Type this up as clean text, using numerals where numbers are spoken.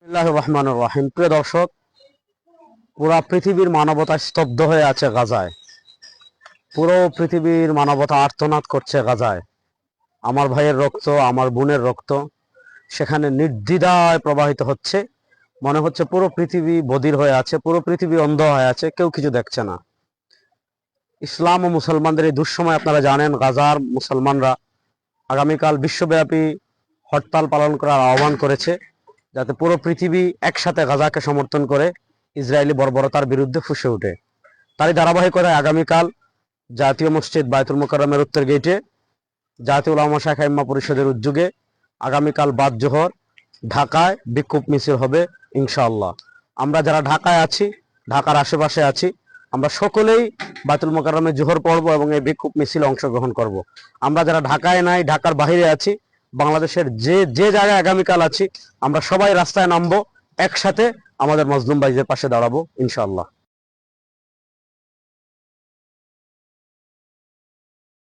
বিসমিল্লাহির রহমানির রহিম। প্রিয় দর্শক, পুরা পৃথিবীর মানবতা স্তব্ধ হয়ে আছে গাজায়। পুরো পৃথিবীর মানবতা আর্তনাদ করছে গাজায়। আমার ভাইয়ের রক্ত, আমার বোনের রক্ত সেখানে নির্দ্বিধায় প্রবাহিত হচ্ছে। মনে হচ্ছে পুরো পৃথিবী বধির হয়ে আছে, পুরো পৃথিবী অন্ধ হয়ে আছে, কেউ কিছু দেখছে না। ইসলাম ও মুসলমানদের এই দুঃসময় আপনারা জানেন, গাজার মুসলমানরা আগামীকাল বিশ্বব্যাপী হরতাল পালন করার আহ্বান করেছে, যাতে পুরো পৃথিবী একসাথে গাজাকে সমর্থন করে ইসরায়েলি বর্বরতার বিরুদ্ধে ফুঁসে ওঠে। তারই ধারাবাহিকতায় আগামীকাল জাতীয় মসজিদ বায়তুল মোকাররমের উত্তর গেটে জাতীয় উলামা শাখা ইম্মা পরিষদের উদ্যোগে আগামীকাল বাদ জোহর ঢাকায় বিক্ষোভ মিছিল হবে ইনশাআল্লাহ। আমরা যারা ঢাকায় আছি, ঢাকার আশেপাশে আছি, আমরা সকলেই বায়তুল মোকাররমে জোহর পড়ব এবং এই বিক্ষোভ মিছিলে অংশগ্রহণ করব। আমরা যারা ঢাকায় নাই, ঢাকার বাইরে আছি, বাংলাদেশের যে যে জায়গায় আগামীকাল আছি, আমরা সবাই রাস্তায় নামবো, একসাথে আমাদের মজলুম ভাইদের পাশে দাঁড়াবো ইনশাআল্লাহ।